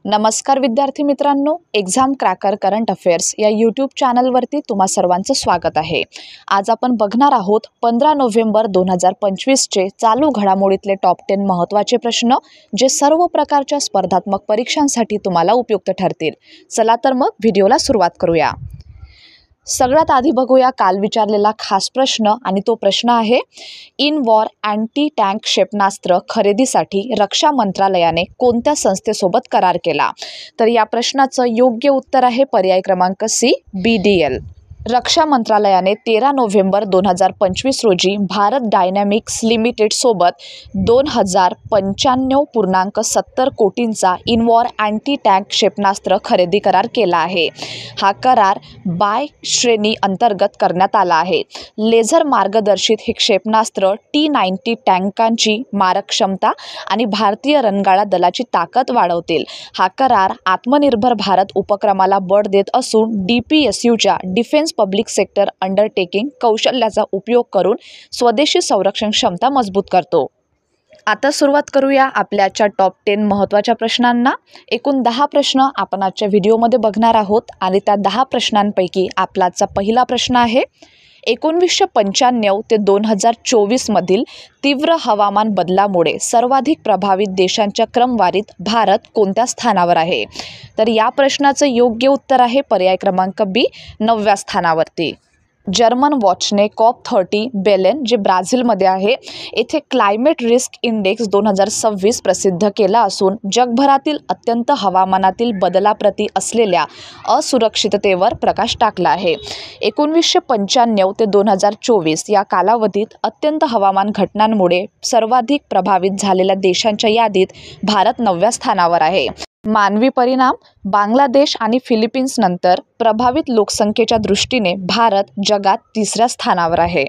नमस्कार विद्यार्थी मित्रांनो, एक्झाम क्रॅकर करंट अफेअर्स या यूट्यूब चॅनलवरती तुम्हा सर्वांचं स्वागत आहे। आज आपण बघणार आहोत 15 नोव्हेंबर 2025चे चालू घडामोडीतले टॉप 10 महत्त्वाचे प्रश्न, जे सर्व प्रकारच्या स्पर्धात्मक परीक्षांसाठी तुम्हाला उपयुक्त ठरतील। चला तर मग व्हिडिओला सुरुवात करूया। सगळ्यात आधी बघूया काल विचारलेला खास प्रश्न, आणि तो प्रश्न आहे इन वॉर अँटी टँक क्षेपणास्त्र खरेदीसाठी रक्षा मंत्रालयाने कोणत्या संस्थेसोबत करार केला? तर या प्रश्नाचं योग्य उत्तर आहे पर्याय क्रमांक सी, BDL। रक्षा मंत्रालयाने 13 नोव्हेंबर 2025 रोजी भारत डायनॅमिक्स लिमिटेड सोबत 2095.70 कोटींचा इनवॉर अँटी टँक क्षेपणास्त्र खरेदी करार केला आहे। हा करार बाय श्रेणी अंतर्गत करण्यात आला आहे। लेझर मार्गदर्शित हे क्षेपणास्त्र T-90 टँकांची मारक क्षमता आणि भारतीय रणगाडा दलाची ताकद वाढवतील। हा करार आत्मनिर्भर भारत उपक्रमाला बळ देत असून DPSUच्या डिफेन्स पब्लिक सेक्टर अंडरटेकिंग कौशल्याचा उपयोग करून स्वदेशी संरक्षण क्षमता मजबूत करतो। आता सुरुवात करूया आपल्या आजच्या टॉप 10 महत्त्वाच्या प्रश्नांना। एकूण 10 प्रश्न आपण आजच्या व्हिडिओमध्ये बघणार आहोत, आणि त्या 10 प्रश्नांपैकी आपला आजचा पहिला प्रश्न आहे 1995 ते 2024 मधील तीव्र हवामान बदलामुळे सर्वाधिक प्रभावित देशांच्या क्रमवारीत भारत कोणत्या स्थानावर आहे? तर या प्रश्नाचं योग्य उत्तर आहे पर्याय क्रमांक बी, 9व्या स्थानावरती। जर्मन वॉचने COP30 बेलेन, जे ब्राझीलमध्ये आहे, येथे क्लायमेट रिस्क इंडेक्स 2026 प्रसिद्ध केला असून जगभरातील अत्यंत हवामानातील बदलाप्रती असलेल्या असुरक्षिततेवर प्रकाश टाकला आहे। 1995 ते 2024 या कालावधीत अत्यंत हवामान घटनांमुळे सर्वाधिक प्रभावित झालेल्या देशांच्या यादीत भारत 9व्या स्थानावर आहे। मानवी परिणाम, बांगलादेश आणि फिलिपिन्स नंतर प्रभावित लोकसंख्येच्या दृष्टीने भारत जगात 3ऱ्या स्थानावर आहे।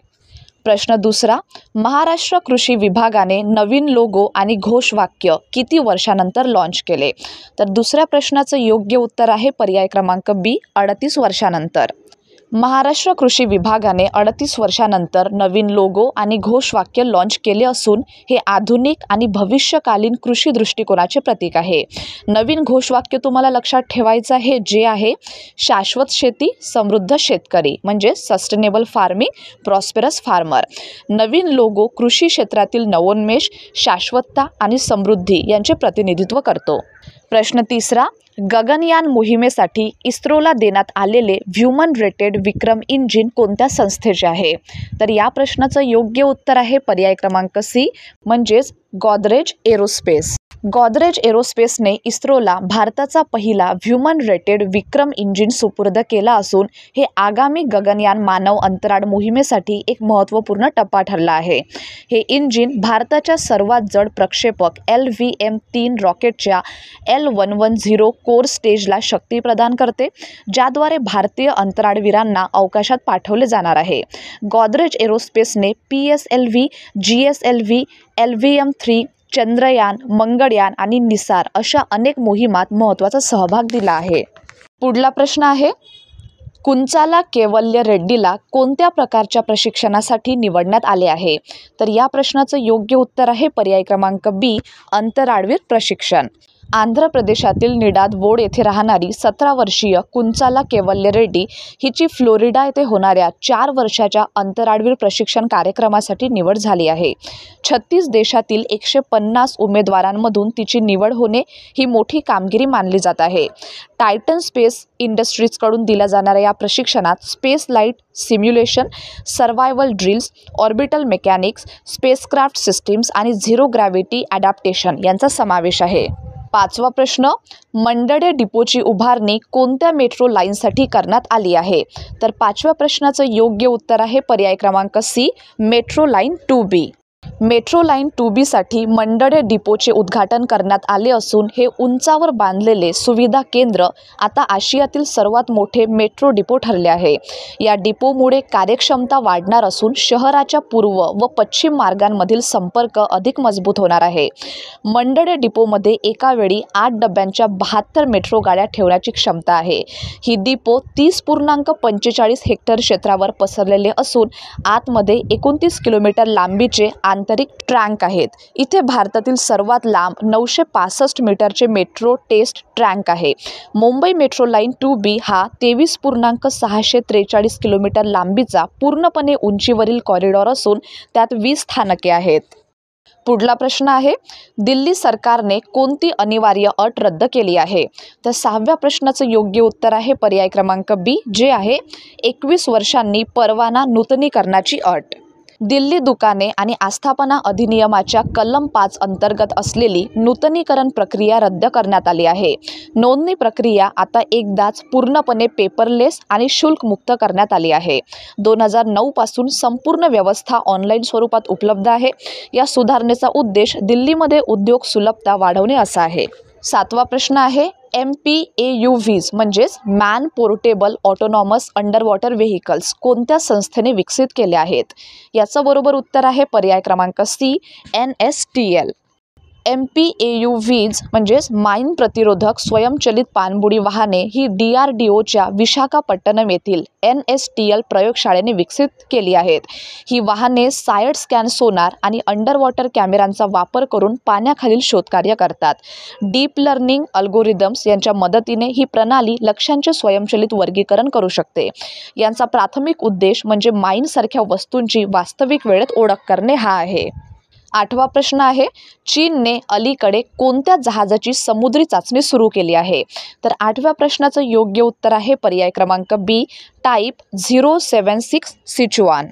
प्रश्न दुसरा, महाराष्ट्र कृषी विभागाने नवीन लोगो आणि घोषवाक्य किती वर्षानंतर लॉन्च केले? तर दुसऱ्या प्रश्नाचं योग्य उत्तर आहे पर्याय क्रमांक बी, 38 वर्षानंतर। महाराष्ट्र कृषी विभागाने 38 वर्षानंतर नवीन लोगो आणि घोषवाक्य लॉन्च केले असून हे आधुनिक आणि भविष्यकालीन कृषी दृष्टिकोनाचे प्रतीक आहे। नवीन घोषवाक्य तुम्हाला लक्षात ठेवायचं आहे, जे आहे शाश्वत शेती समृद्ध शेतकरी, म्हणजे सस्टेनेबल फार्मिंग प्रॉस्पेरस फार्मर। नवीन लोगो कृषी क्षेत्रातील नवोन्मेष, शाश्वतता आणि समृद्धी यांचे प्रतिनिधित्व करतो। प्रश्न तिसरा, गगनयान मोहिमेसाठी इस्रोला देण्यात आलेले ह्युमन रेटेड विक्रम इंजिन कोणत्या संस्थेचे आहे? तर या प्रश्नाचं योग्य उत्तर आहे पर्याय क्रमांक सी, म्हणजेच गोदरेज एरोस्पेस। गोदरेज एरोस्पेसने इस्रोला भारताचा पहिला ह्युमन रेटेड विक्रम इंजिन सुपूर्द केला असून हे आगामी गगनयान मानव अंतराळ मोहिमेसाठी एक महत्त्वपूर्ण टप्पा ठरला आहे। हे इंजिन भारताच्या सर्वात जड प्रक्षेपक LVM-3 रॉकेटच्या L110 कोर स्टेजला शक्ती प्रदान करते, ज्याद्वारे भारतीय अंतराळवीरांना अवकाशात पाठवले जाणार आहे। Godrej एरोस्पेसने PSLV, GSLV, LVM-3, Chandrayaan, Mangalyaan आणि निसार अशा अनेक मोहिमात महत्त्वाचा सहभाग दिला आहे। पुढला प्रश्न आहे, कुंचाला कैवल्य रेड्डीला कोणत्या प्रकारच्या प्रशिक्षणासाठी निवडण्यात आले आहे? तर या प्रश्नाचं योग्य उत्तर आहे पर्याय क्रमांक बी, अंतराळवीर प्रशिक्षण। आंध्र प्रदेशातील निडादवोड येथे राहणारी 17 वर्षीय कुंचाला कैवल्य रेड्डी हिची फ्लोरिडा येथे होणाऱ्या 4 वर्षाच्या अंतराळवीर प्रशिक्षण कार्यक्रमासाठी निवड झाली आहे। 36 देशातील 150 उमेदवारांमधून तिची निवड होणे ही मोठी कामगिरी मानली जात आहे। टायटन स्पेस इंडस्ट्रीजकडून दिल्या जाणाऱ्या या प्रशिक्षणात space light simulation, survival drills, orbital mechanics, spacecraft systems आणि झिरो ग्रॅव्हिटी ॲडॅप्टेशन यांचा समावेश आहे। 5वा प्रश्न, मंडडे डिपोची उभारणी कोणत्या मेट्रो लाईनसाठी करण्यात आली आहे? तर 5व्या प्रश्नाचं योग्य उत्तर आहे पर्याय क्रमांक C, metro line 2B। Metro line 2B साठी मंडडे डिपोचे उद्घाटन करण्यात आले असून हे उंचावर बांधलेले सुविधा केंद्र आता आशियातील सर्वात मोठे मेट्रो डिपो ठरले आहे। या डिपोमुळे कार्यक्षमता वाढणार असून शहराच्या पूर्व व पश्चिम मार्गांमधील संपर्क अधिक मजबूत होणार आहे। मंडडे डिपोमध्ये एका वेळी 8 डब्यांच्या 72 मेट्रो गाड्या ठेवण्याची क्षमता आहे। ही डिपो 30.45 हेक्टर क्षेत्रावर पसरलेले असून आतमध्ये 29 किलोमीटर लांबीचे आंतरिक ट्रँक आहेत. इथे भारतातील सर्वात लांब 965 मीटरचे मेट्रो टेस्ट ट्रँक आहे. मुंबई मेट्रो लाईन 2B हा 23.643 किलोमीटर लांबीचा पूर्णपणे उंचीवरील कॉरिडॉर असून त्यात 20 स्थानके आहेत. पुढला प्रश्न आहे, दिल्ली सरकारने कोणती अनिवार्य अट रद्द केली आहे? तर 6व्या प्रश्नाचं योग्य उत्तर आहे पर्याय क्रमांक बी, जे आहे 21 वर्षांनी परवाना नूतनीकरणाची अट. दिल्ली दुकाने आणि आस्थापना अधिनियमाच्या कलम 5 अंतर्गत असलेली नूतनीकरण प्रक्रिया रद्द करण्यात आली आहे. नोंदणी प्रक्रिया आता एकदाच पूर्णपणे पेपरलेस आणि शुल्कमुक्त करण्यात आली आहे. 2009 पासून संपूर्ण व्यवस्था ऑनलाईन स्वरूपात उपलब्ध आहे. या सुधारणेचा उद्देश दिल्लीमध्ये उद्योग सुलभता वाढवणे असा आहे. 7वा प्रश्न आहे, MPAUVs म्हणजेच man portable autonomous underwater vehicles कोणत्या संस्थेने विकसित केले आहेत? याचं बरोबर उत्तर आहे पर्याय क्रमांक सी, NSTL. MPAUVs म्हणजेच माइन प्रतिरोधक स्वयंचलित पाणबुडी वाहने ही DRDOच्या विशाखापट्टणम येथील NSTL प्रयोगशाळेने विकसित केली आहेत. ही वाहने साइड स्कॅन सोनार आणि अंडरवॉटर कॅमेऱ्यांचा वापर करून पाण्याखालील शोधकार्य करतात. डीप लर्निंग अल्गोरिदम्स यांच्या मदतीने ही प्रणाली लक्ष्यांचे स्वयंचलित वर्गीकरण करू शकते. यांचा प्राथमिक उद्देश म्हणजे माइनसारख्या वस्तूंची वास्तविक वेळेत ओळख करणे हा आहे. 8वा प्रश्न आहे, चीनने अलीकडे कोणत्या जहाजाची समुद्री चाचणी सुरू केली आहे? तर 8व्या प्रश्नाचं योग्य उत्तर आहे पर्याय क्रमांक बी, टाईप 076 सिचुआन.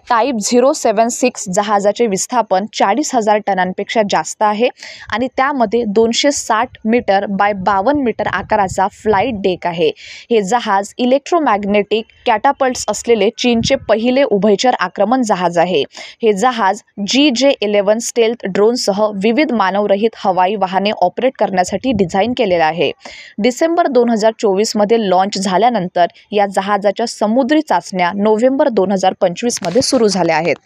टाईप 076 जहाजाचे विस्थापन 40,000 टनांपेक्षा जास्त आहे आणि त्यामध्ये 260 मीटर बाय 52 मीटर आकाराचा फ्लाईट डेक आहे. हे जहाज इलेक्ट्रोमॅग्नेटिक कॅटापल्ट्स असलेले चीनचे पहिले उभयचर आक्रमण जहाज आहे. हे जहाज GJ-11 स्टेल्थ ड्रोनसह विविध मानवरहित हवाई वाहने ऑपरेट करण्यासाठी डिझाईन केलेले आहे. डिसेंबर 2024 मध्ये लॉन्च झाल्यानंतर या जहाजाच्या समुद्री चाचण्या नोव्हेंबर 2025 मध्ये सुरू झाल्या आहेत.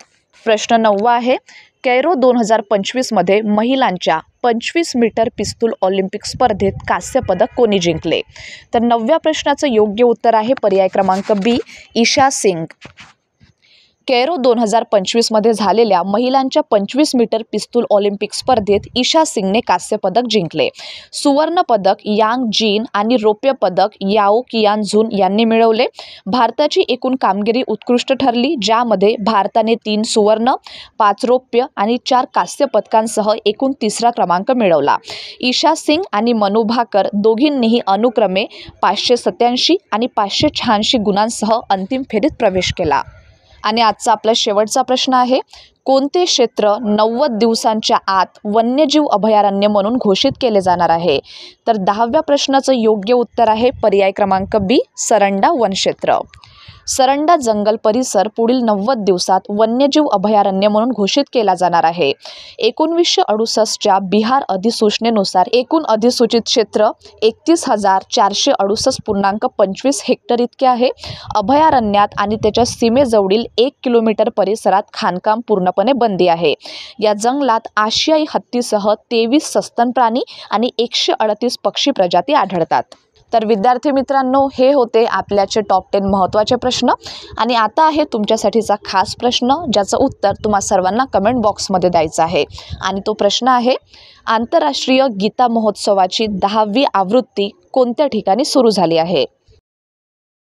प्रश्न 9वा आहे, कैरो 2025 मध्ये महिलांच्या 25 मीटर पिस्तूल ऑलिम्पिक स्पर्धेत कांस्य पदक कोणी जिंकले? तर 9व्या प्रश्नाचं योग्य उत्तर आहे पर्याय क्रमांक बी, ईशा सिंग. कैरो 2025 मध्ये झालेल्या महिलांच्या 25 मीटर पिस्तूल ऑलिम्पिक स्पर्धेत ईशा सिंगने कांस्य पदक जिंकले. सुवर्ण पदक यांग जीन आणि रौप्य पदक याओ कियान-झुन यांनी मिळवले. भारताची एकूण कामगिरी उत्कृष्ट ठरली, ज्यामध्ये भारताने 3 सुवर्ण, 5 रौप्य आणि 4 कांस्य पदकांसह एकूण 3रा क्रमांक मिळवला. ईशा सिंग आणि मनू भाकर दोघींनीही अनुक्रमे 587 आणि 586 गुणांसह अंतिम फेरीत प्रवेश केला. आणि आजचा आपला शेवटचा प्रश्न आहे, कोणते क्षेत्र 90 दिवसांच्या आत वन्यजीव अभयारण्य म्हणून घोषित केले जाणार आहे? तर 10व्या प्रश्नाचं योग्य उत्तर आहे पर्याय क्रमांक बी, सरंडा वनक्षेत्र. सरंडा जंगल परिसर पुढील 90 दिवसात वन्यजीव अभयारण्य म्हणून घोषित केला जाणार आहे. 1968च्या बिहार अधिसूचनेनुसार एकूण अधिसूचित क्षेत्र 31,468.25 हेक्टर इतके आहे. अभयारण्यात आणि त्याच्या सीमेजवळील 1 किलोमीटर परिसरात खाणकाम पूर्णपणे बंदी आहे. या जंगलात आशियाई हत्तीसह 23 सस्तन प्राणी आणि 138 पक्षी प्रजाती आढळतात. तर विद्यार्थी मित्रांनो, हे होते आपल्याचे टॉप 10 महत्त्वाचे प्रश्न. आणि आता आहे तुमच्यासाठीचा खास प्रश्न, ज्याचं उत्तर तुम्हा सर्वांना कमेंट बॉक्समध्ये द्यायचं आहे. आणि तो प्रश्न आहे, आंतरराष्ट्रीय गीता महोत्सवाची 10वी आवृत्ती कोणत्या ठिकाणी सुरू झाली आहे?